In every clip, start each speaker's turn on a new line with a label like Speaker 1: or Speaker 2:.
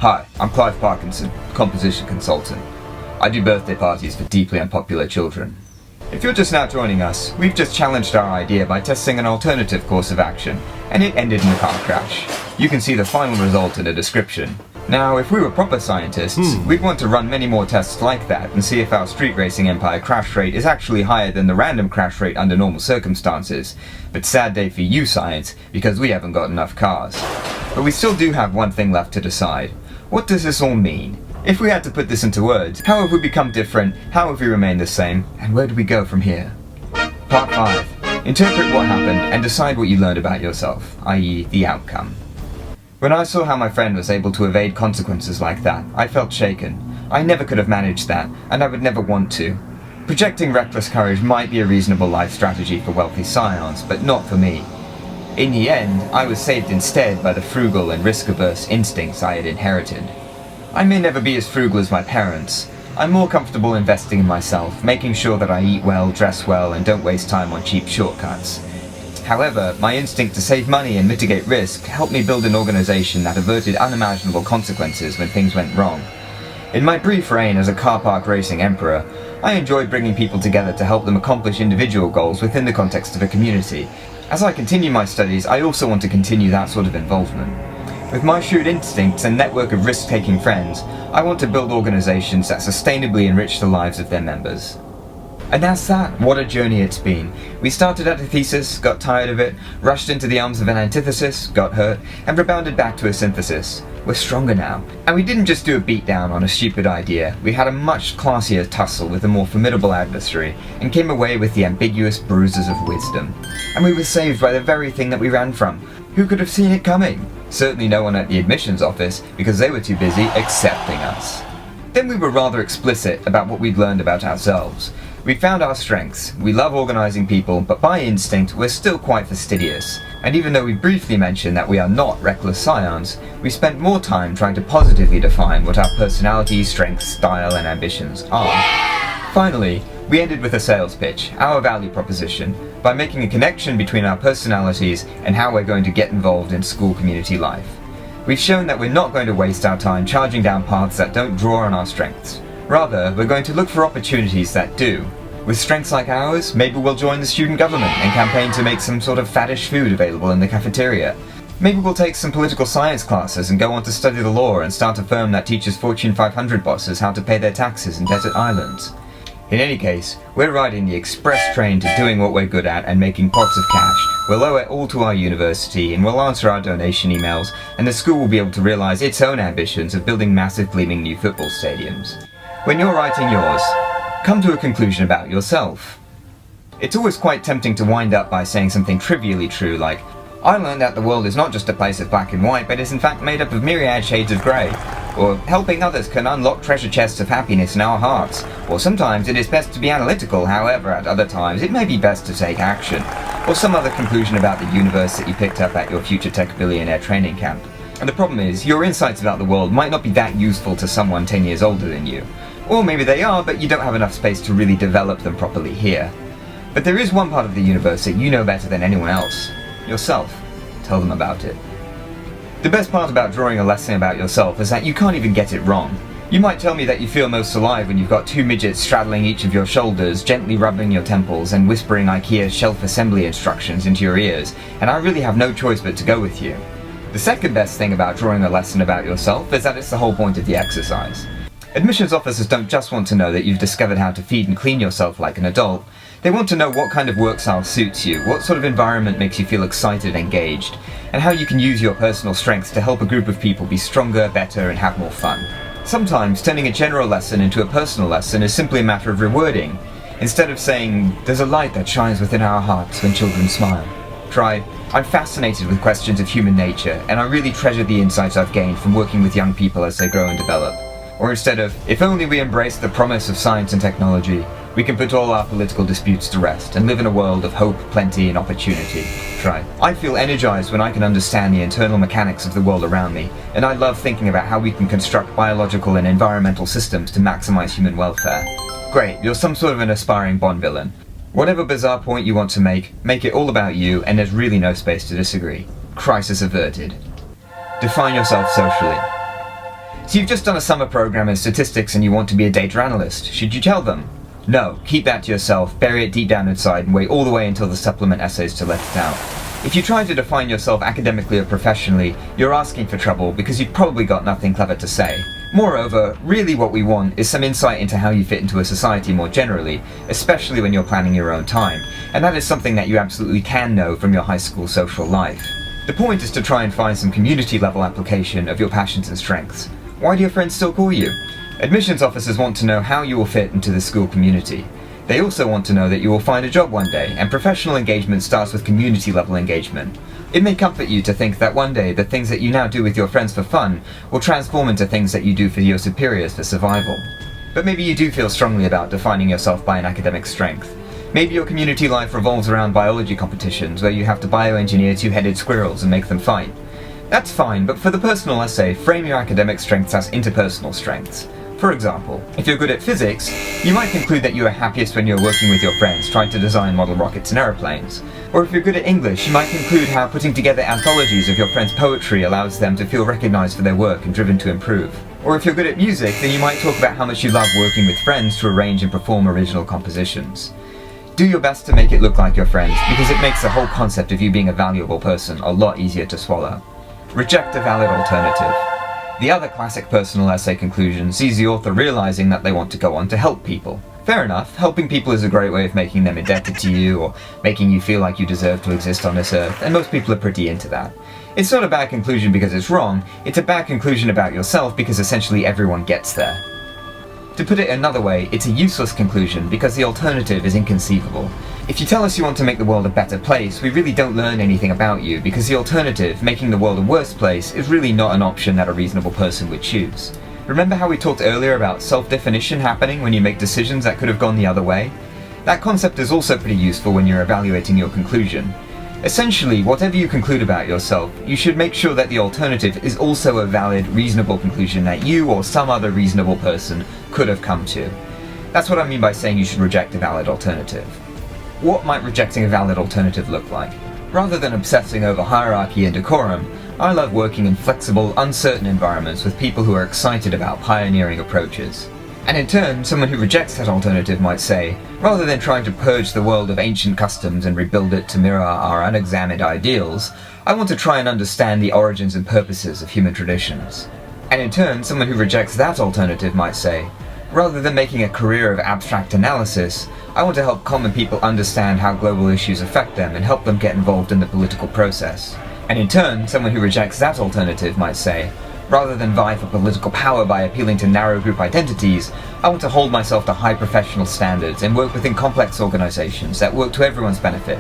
Speaker 1: Hi, I'm Clive Parkinson, composition consultant. I do birthday parties for deeply unpopular children. If you're just now joining us, we've just challenged our idea by testing an alternative course of action, and it ended in a car crash. You can see the final result in a description. Now, if we were proper scientists, we'd want to run many more tests like that and see if our street racing empire crash rate is actually higher than the random crash rate under normal circumstances. But sad day for you, science, because we haven't got enough cars. But we still do have one thing left to decide. What does this all mean? If we had to put this into words, how have we become different, how have we remained the same, and where do we go from here? Part 5. Interpret what happened and decide what you learned about yourself, i.e. the outcome. When I saw how my friend was able to evade consequences like that, I felt shaken. I never could have managed that, and I would never want to. Projecting reckless courage might be a reasonable life strategy for wealthy scions, but not for me. In the end, I was saved instead by the frugal and risk-averse instincts I had inherited. I may never be as frugal as my parents. I'm more comfortable investing in myself, making sure that I eat well, dress well, and don't waste time on cheap shortcuts. However, my instinct to save money and mitigate risk helped me build an organization that averted unimaginable consequences when things went wrong. In my brief reign as a car park racing emperor, I enjoyed bringing people together to help them accomplish individual goals within the context of a community. As I continue my studies, I also want to continue that sort of involvement. With my shrewd instincts and network of risk-taking friends, I want to build organizations that sustainably enrich the lives of their members. And that's that. What a journey it's been. We started at a thesis, got tired of it, rushed into the arms of an antithesis, got hurt, and rebounded back to a synthesis. We're stronger now. And we didn't just do a beatdown on a stupid idea. We had a much classier tussle with a more formidable adversary, and came away with the ambiguous bruises of wisdom. And we were saved by the very thing that we ran from. Who could have seen it coming? Certainly no one at the admissions office, because they were too busy accepting us. Then we were rather explicit about what we'd learned about ourselves. We found our strengths. We love organizing people, but by instinct we're still quite fastidious. And even though we briefly mentioned that we are not reckless scions, we spent more time trying to positively define what our personality, strengths, style, and ambitions are. Finally, we ended with a sales pitch, our value proposition, by making a connection between our personalities and how we're going to get involved in school community life. We've shown that we're not going to waste our time charging down paths that don't draw on our strengths. Rather, we're going to look for opportunities that do. With strengths like ours, maybe we'll join the student government and campaign to make some sort of faddish food available in the cafeteria. Maybe we'll take some political science classes and go on to study the law and start a firm that teaches Fortune 500 bosses how to pay their taxes in desert islands. In any case, we're riding the express train to doing what we're good at and making pots of cash. We'll owe it all to our university, and we'll answer our donation emails, and the school will be able to realize its own ambitions of building massive gleaming new football stadiums. When you're writing yours, come to a conclusion about yourself. It's always quite tempting to wind up by saying something trivially true like, I learned that the world is not just a place of black and white, but is in fact made up of myriad shades of grey. Or, helping others can unlock treasure chests of happiness in our hearts. Or sometimes it is best to be analytical, however at other times it may be best to take action. Or some other conclusion about the universe that you picked up at your future tech billionaire training camp. And the problem is, your insights about the world might not be that useful to someone 10 years older than you. Or maybe they are, but you don't have enough space to really develop them properly here. But there is one part of the universe that you know better than anyone else. Yourself. Tell them about it. The best part about drawing a lesson about yourself is that you can't even get it wrong. You might tell me that you feel most alive when you've got two midgets straddling each of your shoulders, gently rubbing your temples and whispering IKEA shelf assembly instructions into your ears, and I really have no choice but to go with you. The second best thing about drawing a lesson about yourself is that it's the whole point of the exercise. Admissions officers don't just want to know that you've discovered how to feed and clean yourself like an adult. They want to know what kind of work style suits you, what sort of environment makes you feel excited and engaged, and how you can use your personal strengths to help a group of people be stronger, better, and have more fun. Sometimes turning a general lesson into a personal lesson is simply a matter of rewording. Instead of saying, there's a light that shines within our hearts when children smile. Try, I'm fascinated with questions of human nature, and I really treasure the insights I've gained from working with young people as they grow and develop. Or instead of, if only we embrace the promise of science and technology, we can put all our political disputes to rest and live in a world of hope, plenty, and opportunity. Try. I feel energized when I can understand the internal mechanics of the world around me, and I love thinking about how we can construct biological and environmental systems to maximize human welfare. Great, you're some sort of an aspiring Bond villain. Whatever bizarre point you want to make it all about you, and there's really no space to disagree. Crisis averted. Define yourself socially. So you've just done a summer program in statistics and you want to be a data analyst. Should you tell them? No, keep that to yourself, bury it deep down inside, and wait all the way until the supplement essays to let it out. If you try to define yourself academically or professionally, you're asking for trouble because you've probably got nothing clever to say. Moreover, really what we want is some insight into how you fit into a society more generally, especially when you're planning your own time, and that is something that you absolutely can know from your high school social life. The point is to try and find some community-level application of your passions and strengths. Why do your friends still call you? Admissions officers want to know how you will fit into the school community. They also want to know that you will find a job one day, and professional engagement starts with community-level engagement. It may comfort you to think that one day the things that you now do with your friends for fun will transform into things that you do for your superiors for survival. But maybe you do feel strongly about defining yourself by an academic strength. Maybe your community life revolves around biology competitions where you have to bioengineer two-headed squirrels and make them fight. That's fine, but for the personal essay, frame your academic strengths as interpersonal strengths. For example, if you're good at physics, you might conclude that you are happiest when you're working with your friends trying to design model rockets and aeroplanes. Or if you're good at English, you might conclude how putting together anthologies of your friends' poetry allows them to feel recognized for their work and driven to improve. Or if you're good at music, then you might talk about how much you love working with friends to arrange and perform original compositions. Do your best to make it look like your friends, because it makes the whole concept of you being a valuable person a lot easier to swallow. Reject a valid alternative. The other classic personal essay conclusion sees the author realizing that they want to go on to help people. Fair enough, helping people is a great way of making them indebted to you or making you feel like you deserve to exist on this earth, and most people are pretty into that. It's not a bad conclusion because it's wrong, it's a bad conclusion about yourself because essentially everyone gets there. To put it another way, it's a useless conclusion because the alternative is inconceivable. If you tell us you want to make the world a better place, we really don't learn anything about you because the alternative, making the world a worse place, is really not an option that a reasonable person would choose. Remember how we talked earlier about self-definition happening when you make decisions that could have gone the other way? That concept is also pretty useful when you're evaluating your conclusion. Essentially, whatever you conclude about yourself, you should make sure that the alternative is also a valid, reasonable conclusion that you or some other reasonable person could have come to. That's what I mean by saying you should reject a valid alternative. What might rejecting a valid alternative look like? Rather than obsessing over hierarchy and decorum, I love working in flexible, uncertain environments with people who are excited about pioneering approaches. And in turn, someone who rejects that alternative might say, rather than trying to purge the world of ancient customs and rebuild it to mirror our unexamined ideals, I want to try and understand the origins and purposes of human traditions. And in turn, someone who rejects that alternative might say, rather than making a career of abstract analysis, I want to help common people understand how global issues affect them and help them get involved in the political process. And in turn, someone who rejects that alternative might say, rather than vie for political power by appealing to narrow group identities, I want to hold myself to high professional standards and work within complex organizations that work to everyone's benefit.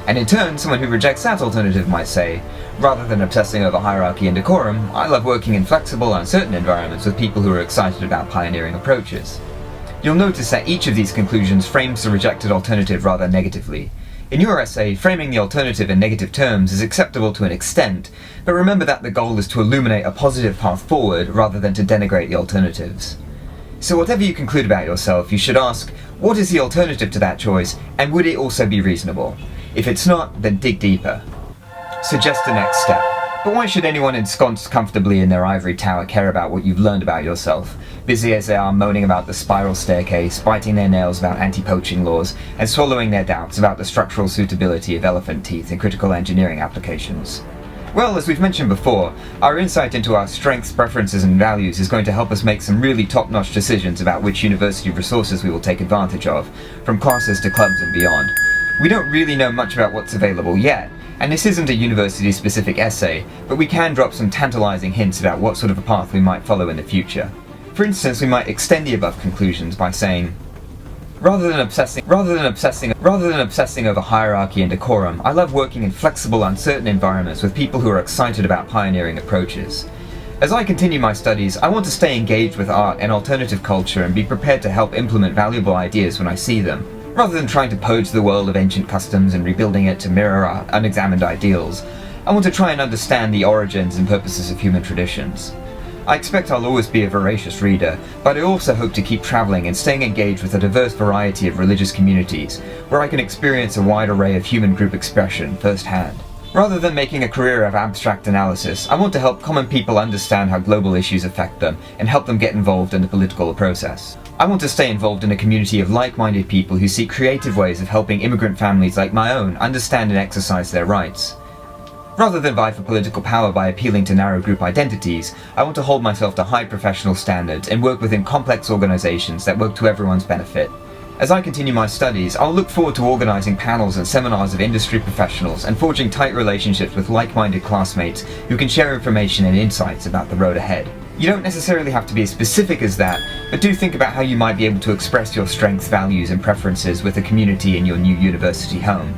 Speaker 1: And in turn, someone who rejects that alternative might say, rather than obsessing over hierarchy and decorum, I love working in flexible, uncertain environments with people who are excited about pioneering approaches. You'll notice that each of these conclusions frames the rejected alternative rather negatively. In your essay, framing the alternative in negative terms is acceptable to an extent, but remember that the goal is to illuminate a positive path forward rather than to denigrate the alternatives. So whatever you conclude about yourself, you should ask, what is the alternative to that choice, and would it also be reasonable? If it's not, then dig deeper. Suggest the next step. But why should anyone ensconced comfortably in their ivory tower care about what you've learned about yourself, busy as they are moaning about the spiral staircase, biting their nails about anti-poaching laws, and swallowing their doubts about the structural suitability of elephant teeth in critical engineering applications? Well, as we've mentioned before, our insight into our strengths, preferences, and values is going to help us make some really top-notch decisions about which university resources we will take advantage of, from classes to clubs and beyond. We don't really know much about what's available yet, and this isn't a university-specific essay, but we can drop some tantalizing hints about what sort of a path we might follow in the future. For instance, we might extend the above conclusions by saying, rather than obsessing over hierarchy and decorum, I love working in flexible, uncertain environments with people who are excited about pioneering approaches. As I continue my studies, I want to stay engaged with art and alternative culture and be prepared to help implement valuable ideas when I see them. Rather than trying to purge the world of ancient customs and rebuilding it to mirror our unexamined ideals, I want to try and understand the origins and purposes of human traditions. I expect I'll always be a voracious reader, but I also hope to keep traveling and staying engaged with a diverse variety of religious communities, where I can experience a wide array of human group expression firsthand. Rather than making a career of abstract analysis, I want to help common people understand how global issues affect them and help them get involved in the political process. I want to stay involved in a community of like-minded people who seek creative ways of helping immigrant families like my own understand and exercise their rights. Rather than vie for political power by appealing to narrow group identities, I want to hold myself to high professional standards and work within complex organizations that work to everyone's benefit. As I continue my studies, I'll look forward to organizing panels and seminars of industry professionals and forging tight relationships with like-minded classmates who can share information and insights about the road ahead. You don't necessarily have to be as specific as that, but do think about how you might be able to express your strengths, values, and preferences with the community in your new university home.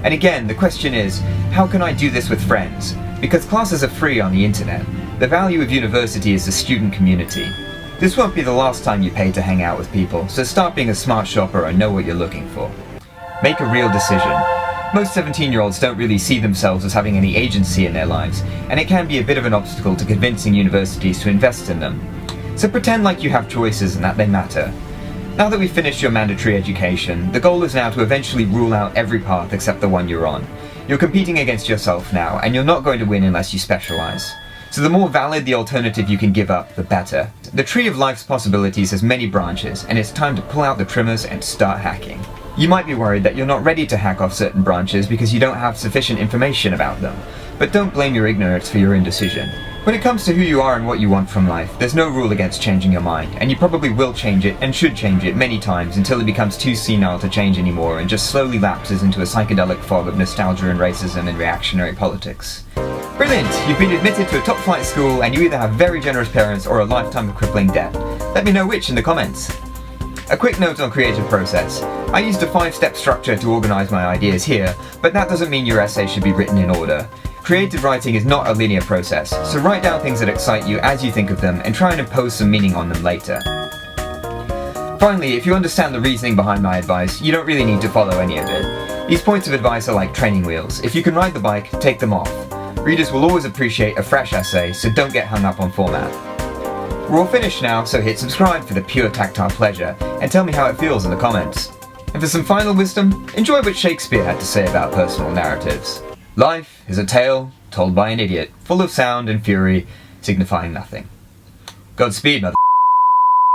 Speaker 1: And again, the question is, how can I do this with friends? Because classes are free on the internet. The value of university is the student community. This won't be the last time you pay to hang out with people, so start being a smart shopper and know what you're looking for. Make a real decision. Most 17-year-olds don't really see themselves as having any agency in their lives, and it can be a bit of an obstacle to convincing universities to invest in them. So pretend like you have choices and that they matter. Now that we've finished your mandatory education, the goal is now to eventually rule out every path except the one you're on. You're competing against yourself now, and you're not going to win unless you specialize. So the more valid the alternative you can give up, the better. The tree of life's possibilities has many branches, and it's time to pull out the trimmers and start hacking. You might be worried that you're not ready to hack off certain branches because you don't have sufficient information about them. But don't blame your ignorance for your indecision. When it comes to who you are and what you want from life, there's no rule against changing your mind, and you probably will change it and should change it many times until it becomes too senile to change anymore and just slowly lapses into a psychedelic fog of nostalgia and racism and reactionary politics. Brilliant! You've been admitted to a top flight school and you either have very generous parents or a lifetime of crippling debt. Let me know which in the comments. A quick note on creative process. I used a 5-step structure to organize my ideas here, but that doesn't mean your essay should be written in order. Creative writing is not a linear process, so write down things that excite you as you think of them and try and impose some meaning on them later. Finally, if you understand the reasoning behind my advice, you don't really need to follow any of it. These points of advice are like training wheels. If you can ride the bike, take them off. Readers will always appreciate a fresh essay, so don't get hung up on format. We're all finished now, so hit subscribe for the pure tactile pleasure, and tell me how it feels in the comments. And for some final wisdom, enjoy what Shakespeare had to say about personal narratives. Life is a tale told by an idiot, full of sound and fury, signifying nothing. Godspeed, mother.